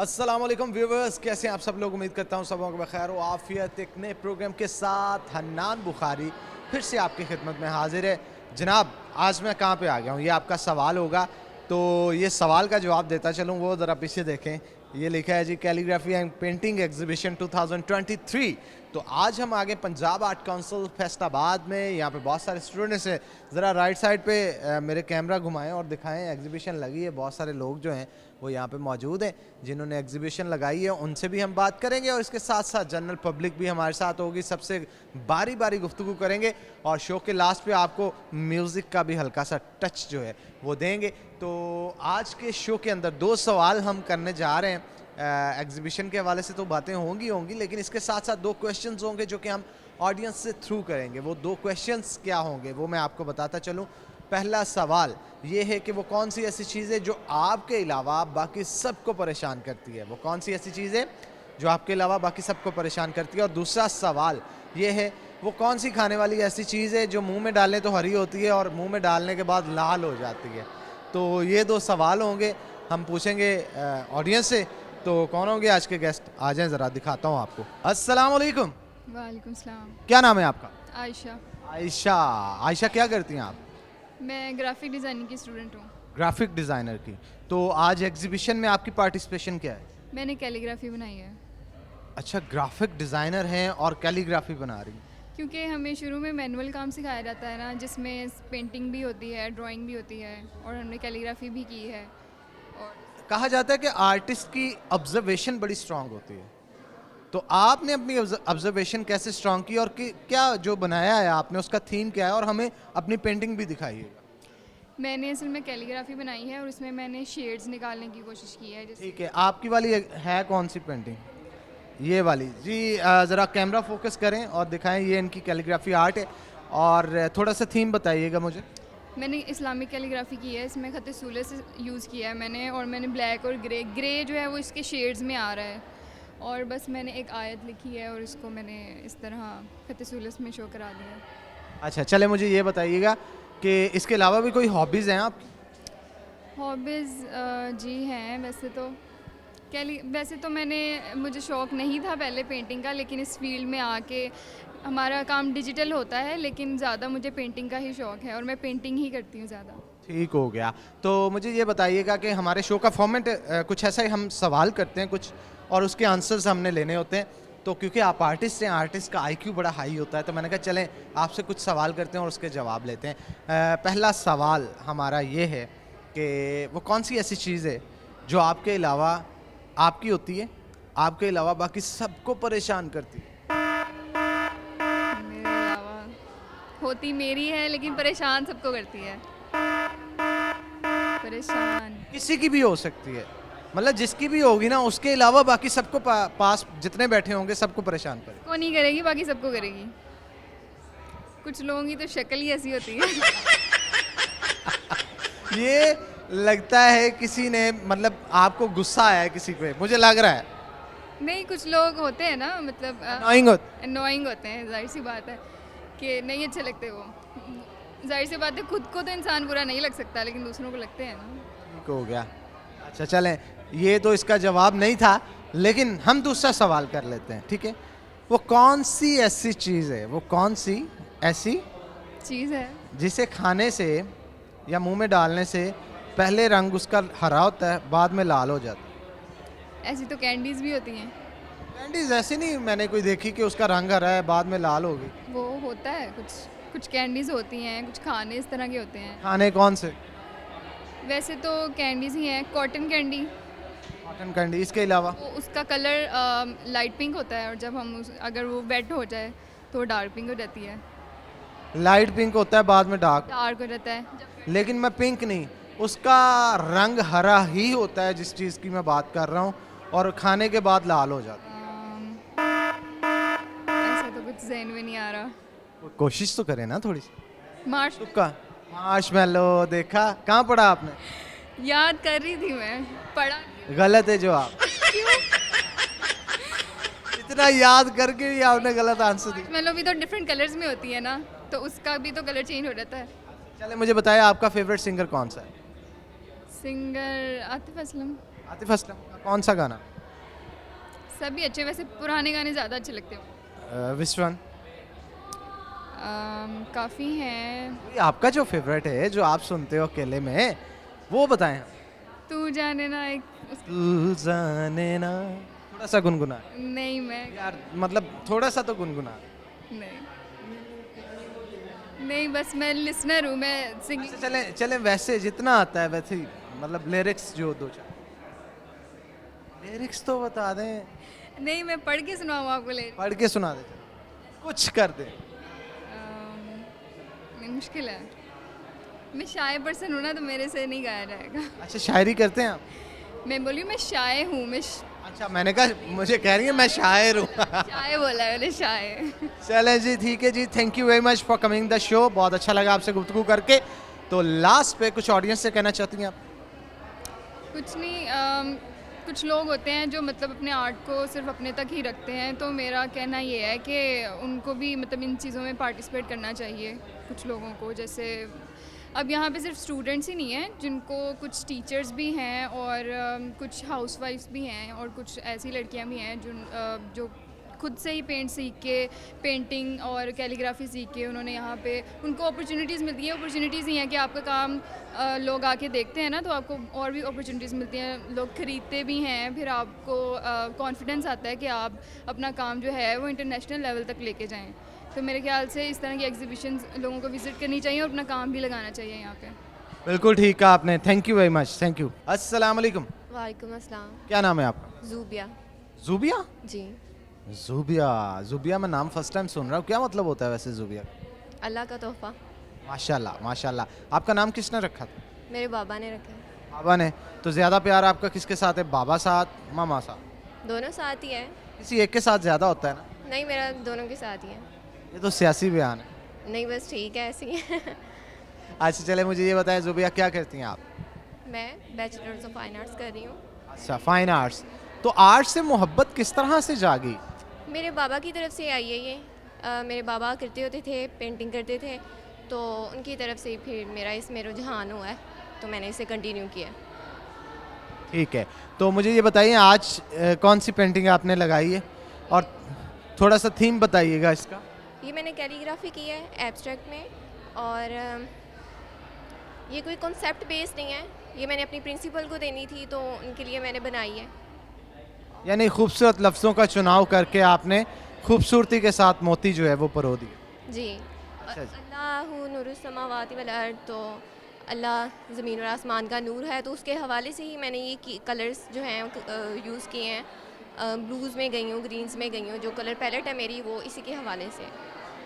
अस्सलाम वालेकुम व्यूवर्स, कैसे हैं आप सब लोग। उम्मीद करता हूँ सब लोगों को बखैर व आफियत। एक नए प्रोग्राम के साथ हन्नान बुखारी फिर से आपकी खिदमत में हाजिर है। जनाब, आज मैं कहाँ पे आ गया हूँ, ये आपका सवाल होगा, तो ये सवाल का जवाब देता चलूँ। वो ज़रा पीछे देखें, ये लिखा है जी कैलीग्राफी एंड पेंटिंग एग्जीबिशन 2023। तो आज हम आगे पंजाब आर्ट काउंसिल फैसलाबाद में, यहाँ पे बहुत सारे स्टूडेंट्स हैं। ज़रा राइट साइड पे मेरे कैमरा घुमाएं और दिखाएं, एग्जीबिशन लगी है। बहुत सारे लोग जो हैं वो यहाँ पे मौजूद हैं जिन्होंने एग्जीबिशन लगाई है, उनसे भी हम बात करेंगे और इसके साथ साथ जनरल पब्लिक भी हमारे साथ होगी। सबसे बारी बारी गुफ्तगू करेंगे और शो के लास्ट पे आपको म्यूज़िक का भी हल्का सा टच जो है वो देंगे। तो आज के शो के अंदर दो सवाल हम करने जा रहे हैं। एग्जीबिशन के हवाले से तो बातें होंगी, लेकिन इसके साथ साथ दो क्वेश्चंस होंगे जो कि हम ऑडियंस से थ्रू करेंगे। वो दो क्वेश्चंस क्या होंगे वो मैं आपको बताता चलूँ। पहला सवाल ये है कि वो कौन सी ऐसी चीज़ है जो आपके अलावा बाकी सबको परेशान करती है। वो कौन सी ऐसी चीज़ है जो आपके अलावा बाकी सबको परेशान करती है। और दूसरा सवाल ये है, वो कौन सी खाने वाली ऐसी चीज़ है जो मुंह में डालने तो हरी होती है और मुंह में डालने के बाद लाल हो जाती है। तो ये दो सवाल होंगे, हम पूछेंगे ऑडियंस से। तो कौन होंगे आज के गेस्ट, आ जाएं ज़रा दिखाता हूँ आपको। अस्सलाम वालेकुम। वालेकुम सलाम। क्या नाम है आपका? आयशा। आयशा। आयशा, क्या करती हैं आप? मैं ग्राफिक डिज़ाइनिंग की स्टूडेंट हूँ। ग्राफिक डिज़ाइनर की। तो आज एग्जीबिशन में आपकी पार्टिसिपेशन क्या है? मैंने कैलीग्राफी बनाई है अच्छा, ग्राफिक डिज़ाइनर हैं और कैलीग्राफी बना रही हैं। क्योंकि हमें शुरू में मैनुअल काम सिखाया जाता है ना, जिसमें पेंटिंग भी होती है, ड्राइंग भी होती है, और हमने कैलीग्राफी भी की है। और कहा जाता है कि आर्टिस्ट की ऑब्जर्वेशन बड़ी स्ट्रांग होती है, तो आपने अपनी ऑब्जर्वेशन कैसे स्ट्रांग की और क्या जो बनाया है आपने उसका थीम क्या है, और हमें अपनी पेंटिंग भी दिखाइएगा। मैंने असल में कैलीग्राफी बनाई है और उसमें मैंने शेड्स निकालने की कोशिश की है। जैसे ठीक है, आपकी वाली है कौन सी पेंटिंग? ये वाली जी। ज़रा कैमरा फोकस करें और दिखाएं, ये इनकी कैलीग्राफी आर्ट है। और थोड़ा सा थीम बताइएगा मुझे। मैंने इस्लामिक कैलीग्राफी की है, इसमें खत सूले से यूज़ किया है मैंने, और मैंने ब्लैक और ग्रे जो है वो इसके शेड्स में आ रहा है, और बस मैंने एक आयत लिखी है और इसको मैंने इस तरह खत सूलस में शो करा दिया। अच्छा, चले मुझे ये बताइएगा कि इसके अलावा भी कोई हॉबीज़ हैं आपकी? हॉबीज़ जी हैं। वैसे तो मुझे शौक़ नहीं था पहले पेंटिंग का, लेकिन इस फील्ड में आके हमारा काम डिजिटल होता है, लेकिन ज़्यादा मुझे पेंटिंग का ही शौक़ है और मैं पेंटिंग ही करती हूँ ज़्यादा। ठीक हो गया। तो मुझे ये बताइएगा कि हमारे शो का फॉर्मेट कुछ ऐसा ही, हम सवाल करते हैं कुछ और उसके आंसर्स हमने लेने होते हैं। तो क्योंकि आप आर्टिस्ट हैं, आर्टिस्ट का आईक्यू बड़ा हाई होता है, तो मैंने कहा चलें आपसे कुछ सवाल करते हैं और उसके जवाब लेते हैं। पहला सवाल हमारा ये है कि वो कौन सी ऐसी चीज़ है जो आपके अलावा आपकी होती है, आपके अलावा बाकी सबको परेशान करती है? मेरे अलावा होती मेरी है, लेकिन परेशान सबको करती है। परेशान किसी की भी हो सकती है, मतलब जिसकी भी होगी ना, उसके अलावा बाकी सबको पास जितने बैठे होंगे सबको परेशान करे। को नहीं करेगी, बाकी सबको करेगी। कुछ लोगों की तो शक्ल ही ऐसी होती है। ये लगता है किसी ने, मतलब आपको गुस्सा आया है किसी पे, मुझे लग रहा है। नहीं, कुछ लोग होते हैं ना, मतलब अनोइंग होते हैं, जाहिर सी बात है कि नहीं अच्छे लगते वो। जाहिर सी बात है, खुद को तो इंसान बुरा नहीं लग सकता, लेकिन दूसरों को लगते हैं ना। ठीक हो गया। अच्छा चलें, ये तो इसका जवाब नहीं था, लेकिन हम दूसरा सवाल कर लेते हैं, ठीक है। वो कौन सी ऐसी चीज़ है, वो कौन सी ऐसी चीज़ है जिसे खाने से या मुंह में डालने से पहले रंग उसका हरा होता है, बाद में लाल हो जाता है? ऐसी तो कैंडीज़ भी होती हैं। कैंडीज ऐसी नहीं मैंने कोई देखी कि उसका रंग हरा है बाद में लाल हो गई। वो होता है, कुछ कैंडीज़ होती हैं, कुछ खाने इस तरह के होते हैं। खाने कौन से? वैसे तो कैंडीज़ ही हैं। Cotton candy, cotton candy. इसके अलावा? वो उसका कलर लाइट पिंक होता है, और जब अगर वो वेट हो जाए तो वो डार्क पिंक हो जाती है। लाइट पिंक होता है, बाद में डार्क डार्क हो जाता है। लेकिन मैं पिंक नहीं, उसका रंग हरा ही होता है जिस चीज़ की मैं बात कर रहा हूँ, और खाने के बाद लाल हो जाता ऐसा तो कुछ ज़हन में नहीं आ रहा। है। कोशिश तो करें ना थोड़ी सी। मार्च तुक्का। मार्शमैलो। देखा, कहाँ पढ़ा आपने? याद कर रही थी मैं, पढ़ा। गलत है जवाब। इतना याद करके भी आपने गलत आंसर दिया। मार्शमेलो भी तो डिफरेंट कलर्स में होती है ना, तो उसका भी तो कलर चेंज हो जाता है। चले मुझे बताया आपका फेवरेट सिंगर कौन सा है? सिंगर आतिफ असलम। आतिफ असलम। कौन सा गाना? सभी अच्छे, वैसे पुराने गाने ज़्यादा अच्छे लगते हैं। Which one? काफ़ी हैं। आपका जो फेवरेट है जो आप सुनते हो अकेले में, वो बताएं। तू जाने ना एक तू जाने ना, थोड़ा सा गुनगुना नहीं मैं यार, मतलब थोड़ा सा तो गुनगुना। नहीं नहीं बस मैं लिसनर हूँ, मैं सिंगिंग। अच्छा, चले चले वैसे जितना आता है वैसे ही, मतलब लिरिक्स जो दो चार लिरिक्स तो बता दें, नहीं मैं पढ़ के सुनाऊँ आपको ले। पढ़ के सुना दे, कुछ कर दे। नहीं मुश्किल है, मैं शाय पर्सन हूँ ना, तो मेरे से नहीं गाया जाएगा। अच्छा, शायरी करते हैं आप? मैं बोली मैं शाय हूँ, मैं अच्छा, मैंने कहा मुझे कह रही है मैं शायर हूँ। शाय बोला है मैंने, शाय। चले जी, ठीक है जी, thank you very much for coming the show, बहुत अच्छा लगा आपसे गुफ्तगू करके। तो लास्ट पे कुछ ऑडियंस से कहना चाहती हैं आप? कुछ नहीं, कुछ लोग होते हैं जो मतलब अपने आर्ट को सिर्फ अपने तक ही रखते हैं, तो मेरा कहना ये है कि उनको भी मतलब इन चीज़ों में पार्टिसिपेट करना चाहिए कुछ लोगों को। जैसे अब यहाँ पे सिर्फ स्टूडेंट्स ही नहीं हैं, जिनको कुछ टीचर्स भी हैं और कुछ हाउसवाइफ्स भी हैं और कुछ ऐसी लड़कियाँ भी हैं जो खुद से ही पेंट सीख के, पेंटिंग और कैलीग्राफी सीख के उन्होंने यहाँ पे उनको अपॉर्चुनिटीज़ मिलती है। अपॉर्चुनिटीज़ ही हैं कि आपका काम लोग आके देखते हैं ना, तो आपको और भी अपॉर्चुनिटीज़ मिलती हैं, लोग ख़रीदते भी हैं, फिर आपको कॉन्फिडेंस आता है कि आप अपना काम जो है वो इंटरनेशनल लेवल तक लेके जाएँ। तो मेरे ख्याल से इस तरह की एग्जीबिशंस लोगों को विज़िट करनी चाहिए और अपना काम भी लगाना चाहिए यहाँ पे। बिल्कुल ठीक कहा आपने, thank you very much, thank you. अस्सलाम वालेकुम। वालेकुम अस्सलाम। क्या नाम है आपका? ज़ूबिया। ज़ूबिया? जी। ज़ूबिया, ज़ूबिया मैं नाम फर्स्ट टाइम सुन रहा हूँ, क्या मतलब होता है वैसे ज़ूबिया? अल्लाह का तोहफ़ा। माशाल्लाह माशाल्लाह। आपका नाम किसने रखा था? मेरे बाबा ने रखा है। बाबा ने। तो ज़्यादा प्यार आपका किसके साथ है, बाबा साथ, मामा साथ? दोनों साथ ही है। किसी एक के साथ ज़्यादा होता है ना? नहीं, मेरा दोनों के साथ ही है। ये तो सियासी बयान है। नहीं बस ठीक है, ऐसे ही है। अच्छा, चले मुझे ये बताएं ज़ूबिया, क्या करती हैं आप? मैं बैचलर्स ऑफ फाइन आर्ट्स कर रही हूँ। अच्छा, फाइन आर्ट्स। तो आर्ट से मोहब्बत किस तरह से जागी? मेरे बाबा की तरफ से आई है ये। मेरे बाबा करते होते थे, पेंटिंग करते थे, तो उनकी तरफ से ही फिर मेरा इसमें रुझान हुआ है, तो मैंने इसे कंटिन्यू किया। ठीक है, तो मुझे ये बताइए आज कौन सी पेंटिंग आपने लगाई है और थोड़ा सा थीम बताइएगा इसका। ये मैंने कैलीग्राफी की है एब्स्ट्रैक्ट में, और ये कोई कॉन्सेप्ट बेस्ड नहीं है, ये मैंने अपनी प्रिंसिपल को देनी थी तो उनके लिए मैंने बनाई है। यानी खूबसूरत लफ्ज़ों का चुनाव करके आपने खूबसूरती के साथ मोती जो है वो परो दिए। जी। अच्छा जी। अल्लाहु नूरुस समावाति वल अर्द, तो अल्लाह ज़मीन और आसमान का नूर है, तो उसके हवाले से ही मैंने ये कलर्स जो हैं यूज़ किए हैं। ब्लूज़ में गई हूँ, ग्रीन्स में गई हूँ, जो कलर पैलेट है मेरी वो इसी के हवाले से।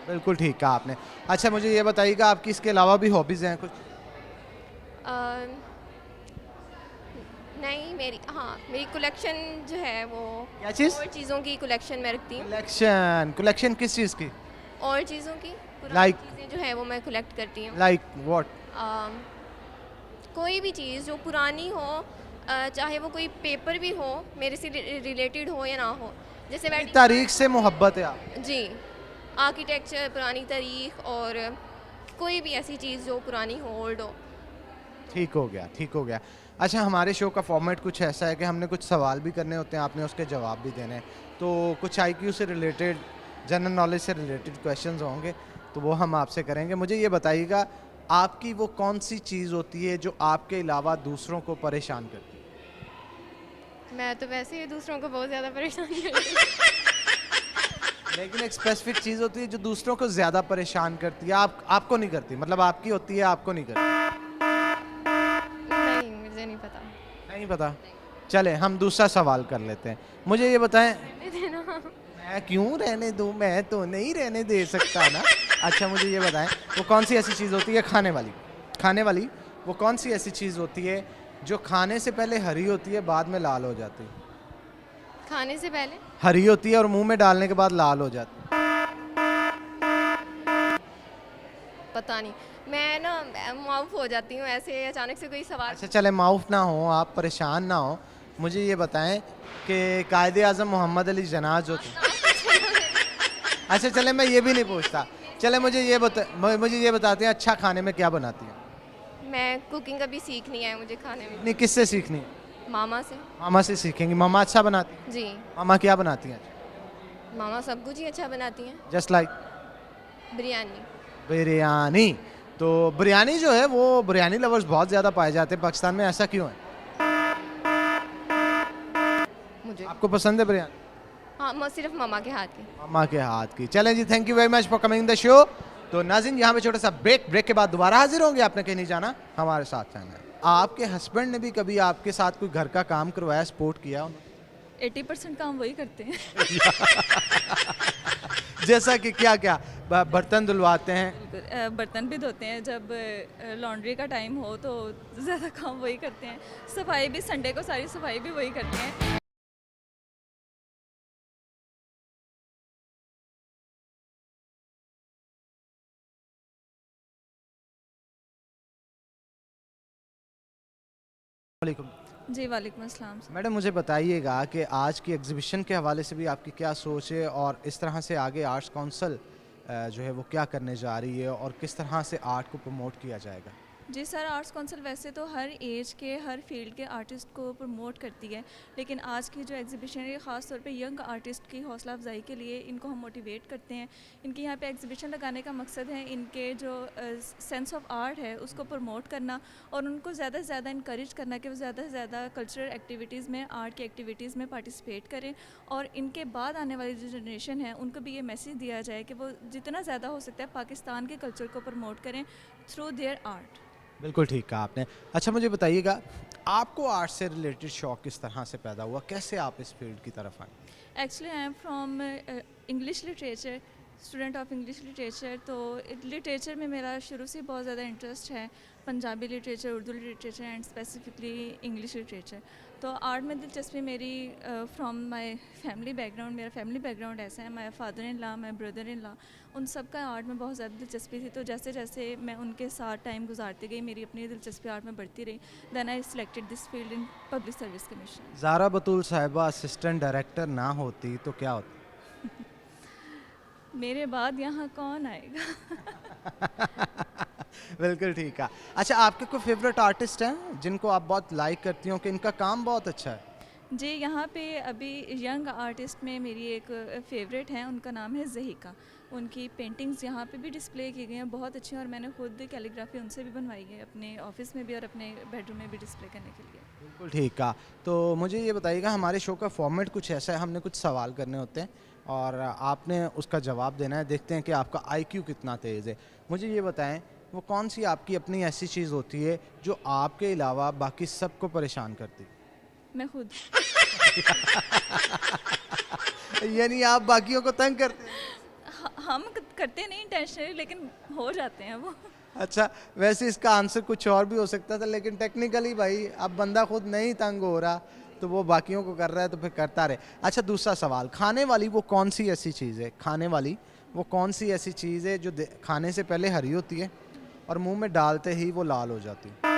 बिल्कुल ठीक कहा आपने। अच्छा, मुझे ये बताइएगा आपकी इसके अलावा भी हॉबीज़ हैं कुछ? नहीं, मेरी कलेक्शन जो है वो क्या चीज़? और चीज़ों की कलेक्शन मैं रखती हूँ। कलेक्शन किस चीज़ की? और चीज़ों की पुरानी Like? चीज़ें जो है वो मैं कलेक्ट करती हूँ। Like what? कोई भी चीज़ जो पुरानी हो, चाहे वो कोई पेपर भी हो, मेरे से रिलेटेड हो या ना हो, जैसे वेडिंग तारीख से मोहब्बत है आप? जी, आर्किटेक्चर, पुरानी तारीख, और कोई भी ऐसी चीज़ जो पुरानी हो, ओल्ड हो। ठीक हो गया, ठीक हो गया। अच्छा, हमारे शो का फॉर्मेट कुछ ऐसा है कि हमने कुछ सवाल भी करने होते हैं, आपने उसके जवाब भी देने हैं, तो कुछ आईक्यू से रिलेटेड, जनरल नॉलेज से रिलेटेड क्वेश्चंस होंगे, तो वो हम आपसे करेंगे। मुझे ये बताइएगा आपकी वो कौन सी चीज़ होती है जो आपके अलावा दूसरों को परेशान करती है? मैं तो वैसे ही दूसरों को बहुत ज़्यादा परेशान करती हूँ। लेकिन एक स्पेसिफिक चीज़ होती है जो दूसरों को ज़्यादा परेशान करती है, आपको नहीं करती, मतलब आपकी होती है, आपको नहीं करती। नहीं, मुझे नहीं पता। नहीं पता? चले हम दूसरा सवाल कर लेते हैं। मुझे ये बताएं, मैं क्यों रहने दूं, मैं तो नहीं रहने दे सकता ना। अच्छा, मुझे ये बताएं वो कौन सी ऐसी चीज़ होती है खाने वाली, वो कौन सी ऐसी चीज़ होती है जो खाने से पहले हरी होती है बाद में लाल हो जाती है? खाने से पहले हरी होती है और मुंह में डालने के बाद लाल हो जाती है। पता नहीं, मैं ना माउफ हो जाती हूँ ऐसे अचानक से कोई सवाल। अच्छा, चले माउफ ना हो, आप परेशान ना हो, मुझे ये बताएं कि कायदे आज़म मोहम्मद अली जिन्ना जो थे। अच्छा, चले मैं ये भी नहीं पूछता, चले मुझे ये बताते हैं अच्छा खाने में क्या बनाती हैं? मैं कुकिंग अभी सीखनी है मुझे खाने में। नहीं, किससे सीखनी है? मामा से। मामा से सीखेंगी। मामा अच्छा बनाती हैं? जी, मामा क्या बनाती हैं? मामा सब कुछ ही अच्छा बनाती हैं। Just like biryani. बिरयानी। तो बिरयानी जो है वो बिरयानी लवर्स बहुत ज़्यादा पाए जाते हैं पाकिस्तान में, ऐसा क्यों है? मुझे आपको पसंद है बिरयानी? हाँ, सिर्फ मामा के हाथ की। मामा के हाथ की। चलें जी, thank you very much for coming the show. तो नाज़रीन, यहाँ पे छोटा सा ब्रेक के बाद दोबारा हाजिर होंगे। आपने कहीं नहीं जाना, हमारे साथ रहना है। आपके हस्बैंड ने भी कभी आपके साथ कोई घर का काम करवाया, सपोर्ट किया उन्होंने? 80% काम वही करते हैं। जैसा कि क्या क्या? बर्तन धुलवाते हैं? बर्तन भी धोते हैं, जब लॉन्ड्री का टाइम हो तो ज़्यादा काम वही करते हैं। सफाई भी, संडे को सारी सफाई भी वही करते हैं। वालेकुम। जी, वालेकुम अस्सलाम। मैडम, मुझे बताइएगा कि आज की एग्जीबिशन के हवाले से भी आपकी क्या सोच है, और इस तरह से आगे आर्ट्स काउंसिल जो है वो क्या करने जा रही है, और किस तरह से आर्ट को प्रमोट किया जाएगा? जी सर, आर्ट्स काउंसिल वैसे तो हर एज के, हर फील्ड के आर्टिस्ट को प्रमोट करती है, लेकिन आज की जो एग्जीबिशन है ख़ास तौर पे यंग आर्टिस्ट की हौसला अफजाई के लिए इनको हम मोटिवेट करते हैं। इनके यहाँ पे एग्जीबिशन लगाने का मकसद है इनके जो सेंस ऑफ आर्ट है उसको प्रमोट करना, और उनको ज़्यादा से ज़्यादा इनक्रेज करना कि वो ज़्यादा से ज़्यादा कल्चरल एक्टिविटीज़ में, आर्ट की एक्टिविटीज़ में पार्टिसिपेट करें, और इनके बाद आने वाली जो जनरेशन है उनको भी ये मैसेज दिया जाए कि वो जितना ज़्यादा हो सकता है पाकिस्तान के कल्चर को प्रमोट करें थ्रू देयर आर्ट। बिल्कुल ठीक कहा आपने। अच्छा, मुझे बताइएगा, आपको आर्ट से रिलेटेड शौक किस तरह से पैदा हुआ? कैसे आप इस फील्ड की तरफ आए? Actually I am from English literature, student of English literature. तो लिटरेचर में मेरा शुरू से बहुत ज़्यादा इंटरेस्ट है, Punjabi literature, Urdu literature and specifically English literature. तो आर्ट में दिलचस्पी मेरी फ्रॉम माय फैमिली बैकग्राउंड, मेरा फैमिली बैकग्राउंड ऐसा है, my father in law, my brother in law, उन सब का आर्ट में बहुत ज़्यादा दिलचस्पी थी। तो जैसे जैसे मैं उनके साथ टाइम गुजारती गई, मेरी अपनी दिलचस्पी आर्ट में बढ़ती रही। Then I selected this field in public service commission. Zara Batool साहिबा असिस्टेंट डायरेक्टर ना होती तो क्या होता? मेरे बाद यहाँ कौन आएगा? बिल्कुल ठीक है। अच्छा, आपके कोई फेवरेट आर्टिस्ट हैं जिनको आप बहुत लाइक करती हो कि इनका काम बहुत अच्छा है? जी, यहाँ पे अभी यंग आर्टिस्ट में मेरी एक फेवरेट हैं, उनका नाम है ज़हीका। उनकी पेंटिंग्स यहाँ पे भी डिस्प्ले की गई हैं, बहुत अच्छी हैं, और मैंने खुद कैलीग्राफी उनसे भी बनवाई है, अपने ऑफिस में भी और अपने बेडरूम में भी डिस्प्ले करने के लिए। बिल्कुल ठीक है। तो मुझे ये बताइएगा, हमारे शो का फॉर्मेट कुछ ऐसा है, हमने कुछ सवाल करने होते हैं और आपने उसका जवाब देना है। देखते हैं कि आपका आईक्यू कितना तेज़ है। मुझे ये बताएं, वो कौन सी आपकी अपनी ऐसी चीज़ होती है जो आपके अलावा बाकी सबको परेशान करती? मैं खुद। यानी आप बाकियों को तंग करते हैं? हम करते नहीं इंटेंशनली, लेकिन हो जाते हैं वो। अच्छा, वैसे इसका आंसर कुछ और भी हो सकता था, लेकिन टेक्निकली भाई अब बंदा खुद नहीं तंग हो रहा तो वो बाकियों को कर रहा है, तो फिर करता रहे। अच्छा, दूसरा सवाल, खाने वाली वो कौन सी ऐसी चीज़ है, खाने वाली वो कौन सी ऐसी चीज़ है जो खाने से पहले हरी होती है और मुंह में डालते ही वो लाल हो जाती है?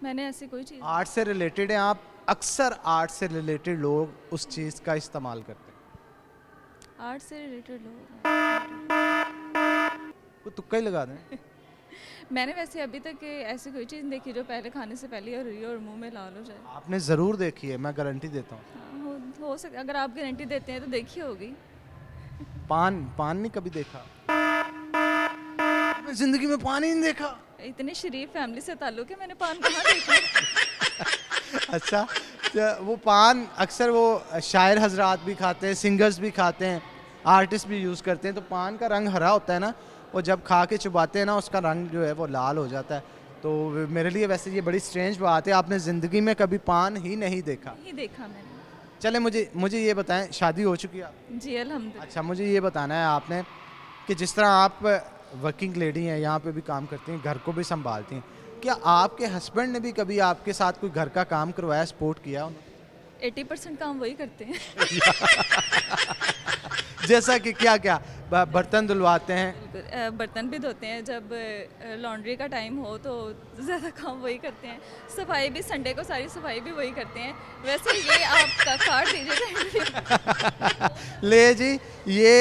मैंने ऐसी कोई चीज़। आर्ट से रिलेटेड है आप, अक्सर आर्ट से रिलेटेड लोग उस चीज़ का इस्तेमाल करते हैं। आर्ट से रिलेटेड लोग, वो तुक्का ही लगा दें। मैंने वैसे अभी तक ऐसी कोई चीज़ नहीं देखी जो पहले खाने से पहले और हुई और मुंह में लाल हो जाए। आपने ज़रूर देखी है, मैं गारंटी देता हूँ। हाँ, हो सकता, अगर आप गारंटी देते हैं तो देखी होगी। पान नहीं कभी देखा? आपने जिंदगी में पान ही नहीं देखा? इतनी शरीफ फैमिली से ताल्लुक है, मैंने पान कहाँ देखा? अच्छा, तो वो पान अक्सर वो शायर हजरात भी खाते हैं, सिंगर्स भी खाते हैं, आर्टिस्ट भी यूज़ करते हैं। तो पान का रंग हरा होता है ना, वो जब खा के चुबाते हैं ना, उसका रंग जो है वो लाल हो जाता है। तो मेरे लिए वैसे ये बड़ी स्ट्रेंज बात है, आपने ज़िंदगी में कभी पान ही नहीं देखा? नहीं देखा मैंने। चले, मुझे ये बताएं, शादी हो चुकी है आपकी? जी अल्हम्दुलिल्लाह। अच्छा, मुझे ये बताना है आपने कि जिस तरह आप वर्किंग लेडी हैं, यहाँ पे भी काम करती हैं, घर को भी संभालती हैं, क्या आपके हस्बैंड ने भी कभी आपके साथ कोई घर का काम करवाया, सपोर्ट किया उन्होंने? 80% काम वही करते हैं। जैसा कि क्या क्या? बर्तन धुलवाते हैं? बर्तन भी धोते हैं, जब लॉन्ड्री का टाइम हो तो ज़्यादा काम वही करते हैं। सफाई भी, संडे को सारी सफाई भी वही करते हैं। वैसे ये आप काट दीजिएगा। ले जी, ये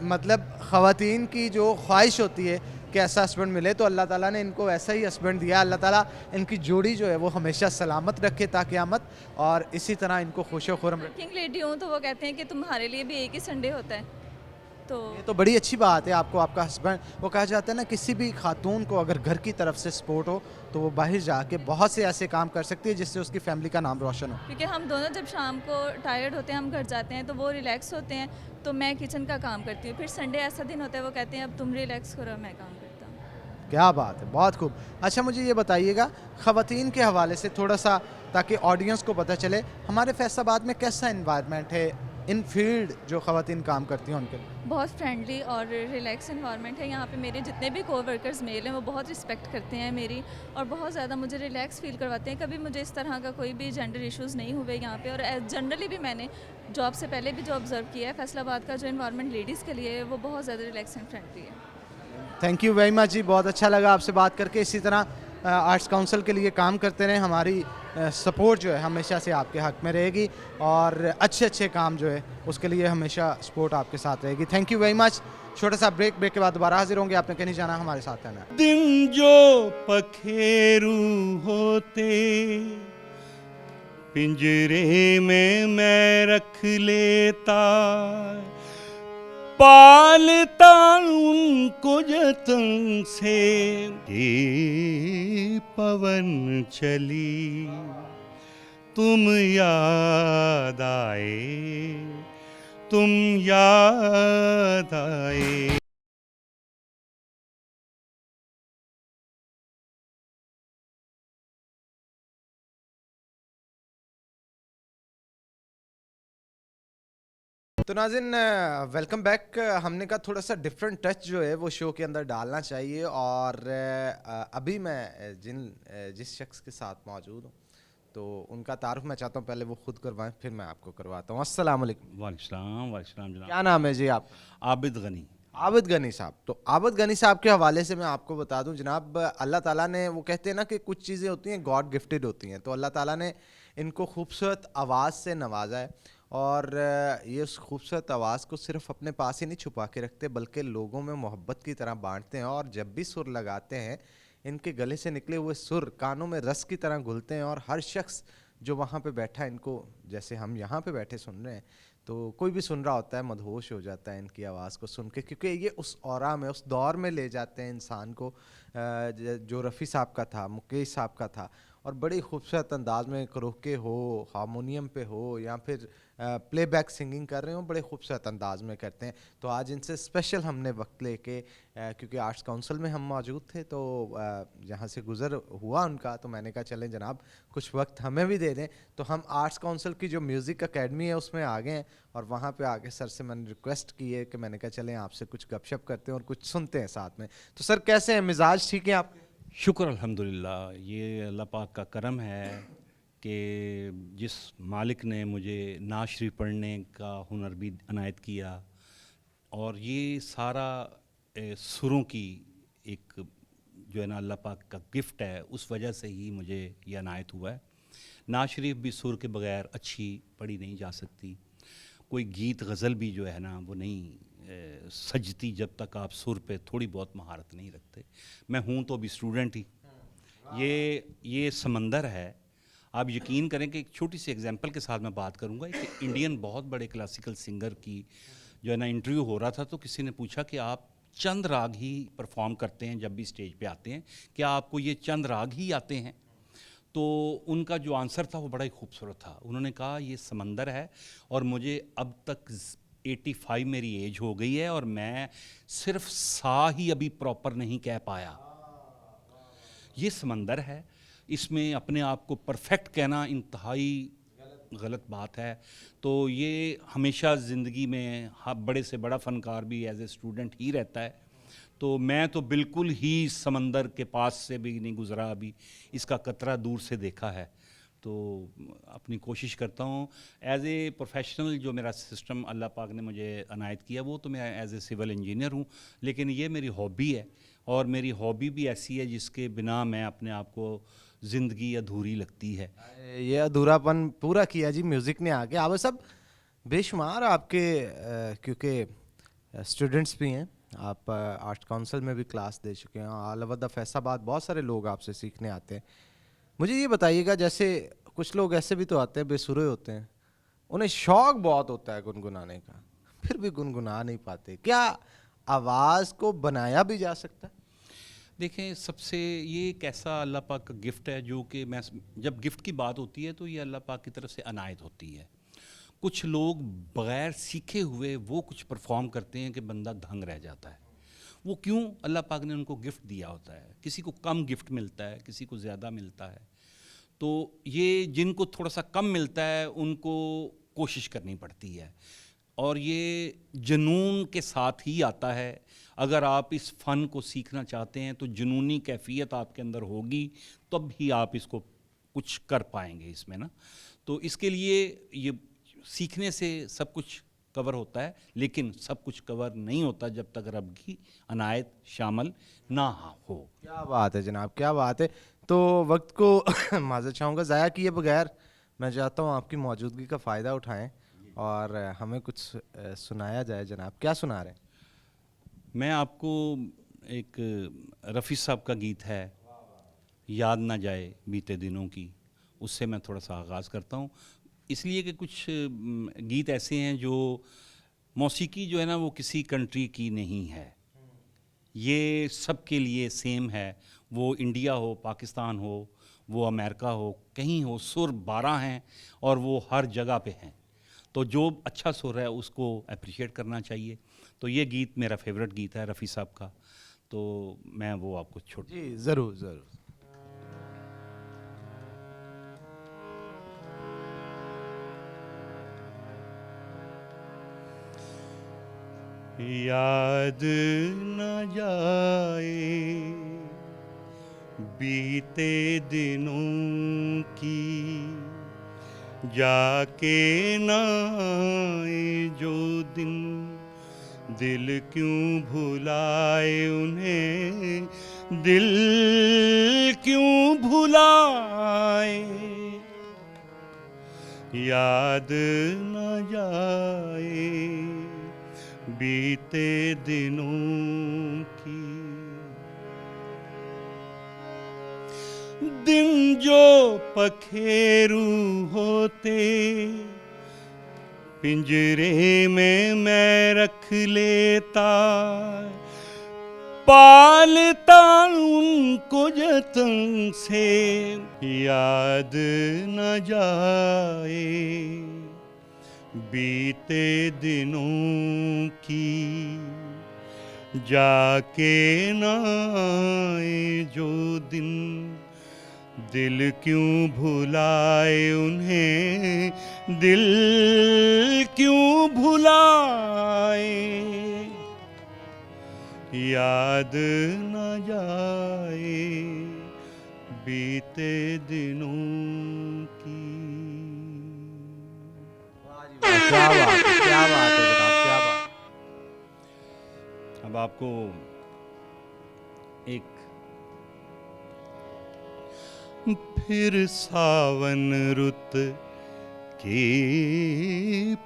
मतलब ख़वातीन की जो ख्वाहिश होती है के ऐसा हस्बैंड मिले, तो अल्लाह ताला ने इनको ऐसा ही हस्बैंड दिया। अल्लाह ताला इनकी जोड़ी जो है वो हमेशा सलामत रखे ता क़यामत, और इसी तरह इनको खुश खुरम रखे। वर्किंग लेडी हूँ तो वो कहते हैं कि तुम्हारे लिए भी एक ही संडे होता है, तो ये तो बड़ी अच्छी बात है, आपको आपका हस्बैंड, वो कहा जाता है ना किसी भी खातून को अगर घर की तरफ से सपोर्ट हो तो वो बाहर जाके बहुत से ऐसे काम कर सकती है जिससे उसकी फैमिली का नाम रोशन हो। क्योंकि हम दोनों जब शाम को टायर्ड होते हैं, हम घर जाते हैं तो वो रिलैक्स होते हैं, तो मैं किचन का काम करती हूँ। फिर संडे ऐसा दिन होता है वो कहते हैं अब तुम रिलैक्स करो, मैं काम करता हूँ। क्या बात है, बहुत खूब। अच्छा मुझे ये बताइएगा ख़वातीन के हवाले से थोड़ा सा, ताकि ऑडियंस को पता चले हमारे फैसलाबाद में कैसा इन्वायरमेंट है इन फील्ड जो ख़वातीन काम करती हैं उनके लिए। बहुत फ्रेंडली और रिलैक्स एनवायरनमेंट है यहाँ पे। मेरे जितने भी कोवर्कर्स मेल हैं वो बहुत रिस्पेक्ट करते हैं मेरी, और बहुत ज़्यादा मुझे रिलैक्स फील करवाते हैं। कभी मुझे इस तरह का कोई भी जेंडर इश्यूज़ नहीं हुए यहाँ पे। और जनरली भी मैंने जॉब से पहले भी जो ऑब्ज़र्व किया है, फैसलाबाद का जो इन्वायरमेंट लेडीज़ के लिए है वो बहुत ज़्यादा रिलैक्स एंड फ्रेंडली है। थैंक यू वेरी मच जी, बहुत अच्छा लगा आपसे बात करके। इसी तरह आर्ट्स काउंसिल के लिए काम करते रहें, हमारी सपोर्ट जो है हमेशा से आपके हक़ में रहेगी, और अच्छे अच्छे काम जो है उसके लिए हमेशा सपोर्ट आपके साथ रहेगी। Thank you very much. छोटा सा ब्रेक के बाद दोबारा हाजिर होंगे, आपने कहीं जाना, हमारे साथ रहना। दिन जो पखेरू होते पिंजरे में मैं रख लेता, पालता उनको जतन से। ये पवन चली तुम याद आए, तुम याद आए। तो नाज़रीन वेलकम बैक। हमने कहा थोड़ा सा डिफरेंट टच जो है वो शो के अंदर डालना चाहिए, और अभी मैं जिस शख्स के साथ मौजूद हूँ तो उनका तारुफ मैं चाहता हूँ पहले वो खुद करवाएं, फिर मैं आपको करवाता हूँ। अस्सलाम वालेकुम। वालेकुम जनाब। क्या नाम है जी आप? आबिद गनी। आबिद गनी साहब। तो आबिद गनी साहब के हवाले से मैं आपको बता दूं जनाब, अल्लाह ताला ने, वो कहते हैं ना कि कुछ चीज़ें होती हैं गॉड गिफ्टेड होती हैं, तो अल्लाह ताला ने इनको खूबसूरत आवाज़ से नवाजा है, और ये उस खूबसूरत आवाज़ को सिर्फ अपने पास ही नहीं छुपा के रखते बल्कि लोगों में मोहब्बत की तरह बांटते हैं। और जब भी सुर लगाते हैं इनके गले से निकले हुए सुर कानों में रस की तरह घुलते हैं, और हर शख्स जो वहाँ पे बैठा है, इनको जैसे हम यहाँ पे बैठे सुन रहे हैं, तो कोई भी सुन रहा होता है मदहोश हो जाता है इनकी आवाज़ को सुन के, क्योंकि ये उस औरा में, उस दौर में ले जाते हैं इंसान को जो रफ़ी साहब का था, मुकेश साहब का था, और बड़ी खूबसूरत अंदाज में करोके हो, हारमोनियम पे हो, या फिर प्लेबैक सिंगिंग कर रहे हो, बड़े खूबसूरत अंदाज में करते हैं। तो आज इनसे स्पेशल हमने वक्त लेके, क्योंकि आर्ट्स काउंसिल में हम मौजूद थे तो जहाँ से गुज़र हुआ उनका, तो मैंने कहा चलें जनाब कुछ वक्त हमें भी दे दें। तो हम आर्ट्स काउंसिल की जो म्यूज़िक अकेडमी है उसमें आ गए हैं, और वहाँ पे आके सर से मैंने रिक्वेस्ट की है कि मैंने कहा चलें आपसे कुछ गपशप करते हैं और कुछ सुनते हैं साथ में। तो सर कैसे हैं, मिजाज ठीक है आपके? शुक्र अल्हम्दुलिल्लाह, ये अल्लाह पाक का करम है कि जिस मालिक ने मुझे नात शरीफ पढ़ने का हुनर भी अनायत किया, और ये सारा सुरों की एक जो है ना अल्लाह पाक का गिफ्ट है, उस वजह से ही मुझे ये अनायत हुआ है। नात शरीफ भी सुर के बगैर अच्छी पढ़ी नहीं जा सकती। कोई गीत गज़ल भी जो है ना वो नहीं सजती जब तक आप सुर पे थोड़ी बहुत महारत नहीं रखते। मैं हूँ तो अभी स्टूडेंट ही। ये समंदर है। आप यकीन करें कि एक छोटी सी एग्जांपल के साथ मैं बात करूँगा। एक इंडियन बहुत बड़े क्लासिकल सिंगर की जो है ना इंटरव्यू हो रहा था, तो किसी ने पूछा कि आप चंद राग ही परफॉर्म करते हैं जब भी स्टेज पे आते हैं, क्या आपको ये चंद राग ही आते हैं? तो उनका जो आंसर था वो बड़ा ही खूबसूरत था। उन्होंने कहा ये समंदर है, और मुझे अब तक 85 मेरी एज हो गई है, और मैं सिर्फ सा ही अभी प्रॉपर नहीं कह पाया। ये समंदर है, इसमें अपने आप को परफेक्ट कहना इंतहाई गलत बात है। तो ये हमेशा ज़िंदगी में बड़े से बड़ा फ़नकार भी एज ए स्टूडेंट ही रहता है। तो मैं तो बिल्कुल ही समंदर के पास से भी नहीं गुज़रा, अभी इसका कतरा दूर से देखा है। तो अपनी कोशिश करता हूँ एज ए प्रोफेशनल, जो मेरा सिस्टम अल्लाह पाक ने मुझे अनायत किया वो तो मैं एज ए सिविल इंजीनियर हूँ, लेकिन ये मेरी हॉबी है, और मेरी हॉबी भी ऐसी है जिसके बिना मैं अपने आप को ज़िंदगी अधूरी लगती है। ये अधूरापन पूरा किया जी म्यूज़िक ने आके। आप सब बेशुमार आपके क्योंकि स्टूडेंट्स भी हैं, आप आर्ट काउंसिल में भी क्लास दे चुके हैं, ऑल ओवर द फैसलाबाद बहुत सारे लोग आपसे सीखने आते हैं। मुझे ये बताइएगा, जैसे कुछ लोग ऐसे भी तो आते हैं बेसुरे होते हैं, उन्हें शौक बहुत होता है गुनगुनाने का, फिर भी गुनगुना नहीं पाते, क्या आवाज़ को बनाया भी जा सकता है? देखें, सबसे ये एक ऐसा अल्लाह पाक का गिफ्ट है जो कि मैं, जब गिफ्ट की बात होती है तो ये अल्लाह पाक की तरफ से अनायत होती है। कुछ लोग बग़ैर सीखे हुए वो कुछ परफॉर्म करते हैं कि बंदा दंग रह जाता है। वो क्यों? अल्लाह पाक ने उनको गिफ्ट दिया होता है। किसी को कम गिफ्ट मिलता है, किसी को ज़्यादा मिलता है। तो ये जिनको थोड़ा सा कम मिलता है उनको कोशिश करनी पड़ती है, और ये जुनून के साथ ही आता है। अगर आप इस फ़न को सीखना चाहते हैं तो जुनूनी कैफियत आपके अंदर होगी, तब ही आप इसको कुछ कर पाएंगे इसमें ना। तो इसके लिए ये सीखने से सब कुछ कवर होता है, लेकिन सब कुछ कवर नहीं होता जब तक रब की अनायत शामिल ना हो। क्या बात है जनाब, क्या बात है। तो वक्त को माज़रत चाहूँगा ज़ाया किए बगैर मैं चाहता हूँ आपकी मौजूदगी का फ़ायदा उठाएं और हमें कुछ सुनाया जाए। जनाब क्या सुना रहे हैं? मैं आपको एक रफ़ी साहब का गीत है, याद ना जाए बीते दिनों की, उससे मैं थोड़ा सा आगाज़ करता हूँ। इसलिए कि कुछ गीत ऐसे हैं जो मौसीकी जो है ना वो किसी कंट्री की नहीं है, ये सब के लिए सेम है। वो इंडिया हो, पाकिस्तान हो, वो अमेरिका हो, कहीं हो, सुर 12 हैं और वो हर जगह पे हैं। तो जो अच्छा सुर है उसको अप्रिशिएट करना चाहिए। तो ये गीत मेरा फेवरेट गीत है रफ़ी साहब का, तो मैं वो आपको छोड़। जी ज़रूर ज़रूर। याद न जाए बीते दिनों की, जाके ना आए जो दिन, दिल क्यों भुलाए उन्हें, दिल क्यों भुलाए। याद न जाए बीते दिनों की, दिन जो पखेरू होते पिंजरे में मैं रख लेता, पालता उनको जतन से। याद न जाए बीते दिनों की, जाके ना आए जो दिन, दिल क्यों भुलाए उन्हें, दिल क्यों भुलाए। याद न जाए बीते दिनों की। क्या बात है, क्या बात है जनाब, क्या बात। अब आपको एक फिर सावन रुत की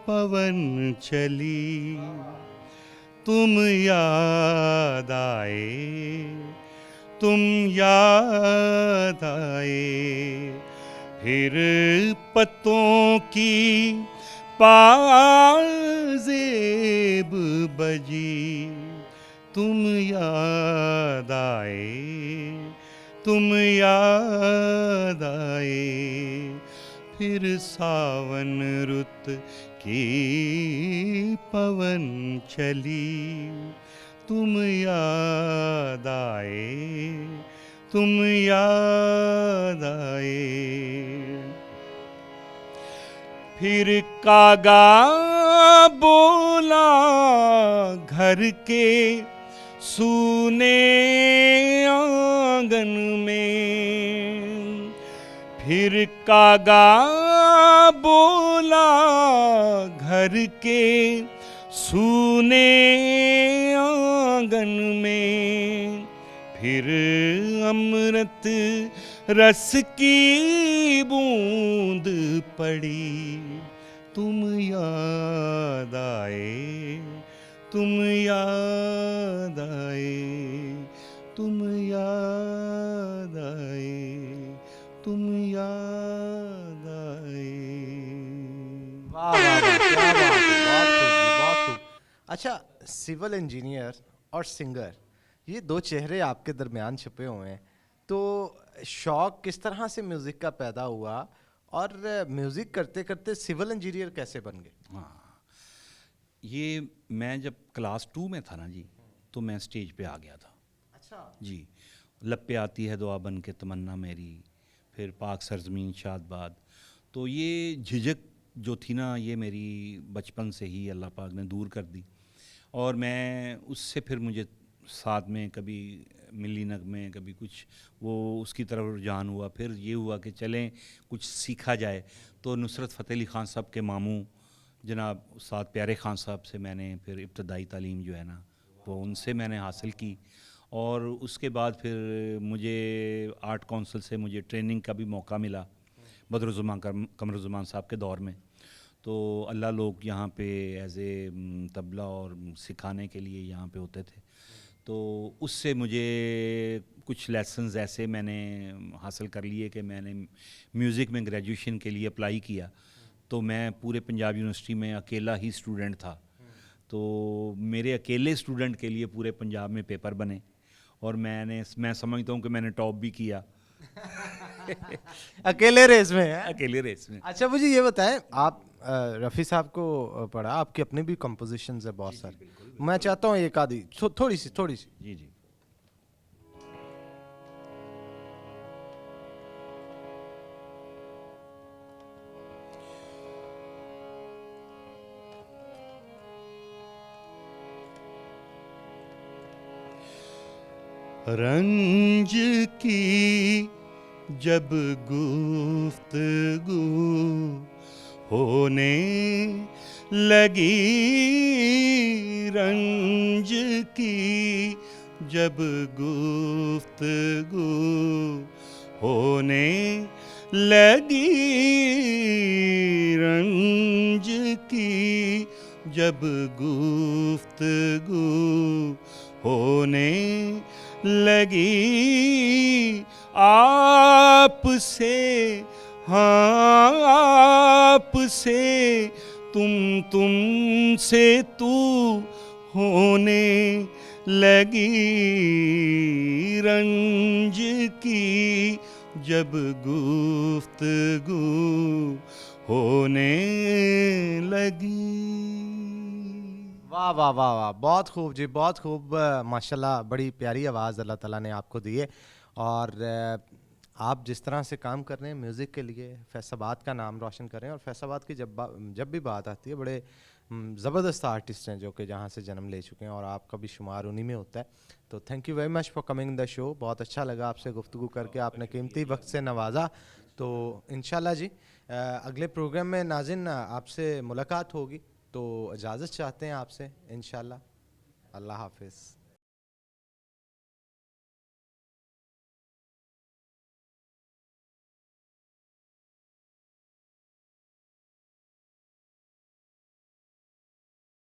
पवन चली, तुम याद आए, तुम याद आए। फिर पत्तों की पाज़ेब बजी, तुम याद आए, तुम याद आए। फिर सावन रुत की पवन चली, तुम याद आए, तुम याद आए। फिर कागा बोला घर के सूने आंगन में, फिर कागा बोला घर के सूने आंगन में। फिर अमृत रस की बूंद पड़ी, तुम याद आए, तुम याद आए, तुम याद आए, तुम याद आए। वाह वाह वाह, क्या बात है, बहुत खूब जी, बहुत खूब। अच्छा, सिविल इंजीनियर और सिंगर, ये दो चेहरे आपके दरमियान छुपे हुए हैं, तो शौक किस तरह से म्यूज़िक का पैदा हुआ और म्यूज़िक करते करते सिविल इंजीनियर कैसे बन गए? हाँ, ये मैं जब क्लास 2 में था ना जी, तो मैं स्टेज पे आ गया था अच्छा, जी। लब पे आती है दुआ बन के तमन्ना मेरी, फिर पाक सरजमीन शादबाद। तो ये झिझक जो थी ना, ये मेरी बचपन से ही अल्लाह पाक ने दूर कर दी। और मैं उससे फिर मुझे साथ में कभी मिली नगमे, कभी कुछ, वो उसकी तरफ रुझान हुआ। फिर ये हुआ कि चलें कुछ सीखा जाए, तो नुसरत फ़तेह अली ख़ान साहब के मामू जनाब उस्ताद प्यारे ख़ान साहब से मैंने फिर इब्तदाई तालीम जो है ना, वो उनसे मैंने हासिल की। और उसके बाद फिर मुझे आर्ट काउंसिल से मुझे ट्रेनिंग का भी मौका मिला, बदरुज़्ज़मान कमरुज़्ज़मान साहब के दौर में। तो अल्लाह लोग यहाँ पे एज़ ए तबला और सिखाने के लिए यहाँ पे होते थे। तो उससे मुझे कुछ लेसन्स ऐसे मैंने हासिल कर लिए कि मैंने म्यूज़िक में ग्रेजुएशन के लिए अप्लाई किया। तो मैं पूरे पंजाब यूनिवर्सिटी में अकेला ही स्टूडेंट था। तो मेरे अकेले स्टूडेंट के लिए पूरे पंजाब में पेपर बने, और मैं समझता हूँ कि मैंने टॉप भी किया अकेले रेस में है। अकेले रेस में। अच्छा, मुझे ये बताएं, आप रफ़ी साहब को पढ़ा, आपकी अपनी भी कंपोजिशंस है बहुत सारी, मैं चाहता हूँ एक आधी थोड़ी सी जी जी। रंज की जब गुफ्तगू होने लगी, रंज की जब गुफ्तगू होने लगी, रंज की जब गुफ्तगू होने लगी, आपसे, हाँ आपसे, तुमसे तू होने लगी, रंज की जब गुफ्तगू होने लगी। वाह वाह वाह वाह, बहुत खूब जी, बहुत खूब। माशाल्लाह, बड़ी प्यारी आवाज़ अल्लाह ताला ने आपको दी है। और आप जिस तरह से काम कर रहे हैं म्यूज़िक के लिए, फैसलाबाद का नाम रोशन कर रहे हैं। और फैसलाबाद की जब भी बात आती है, बड़े ज़बरदस्त आर्टिस्ट हैं जो कि जहाँ से जन्म ले चुके हैं, और आपका भी शुमार उन्हीं में होता है। तो thank you very much for coming the show. बहुत अच्छा लगा आपसे गुफ्तगू करके, आपने कीमती वक्त से नवाजा। तो इंशाल्लाह जी अगले प्रोग्राम में नाज़िन आपसे मुलाकात होगी, तो इजाज़त चाहते हैं आपसे इंशाल्लाह। अल्लाह हाफिज़।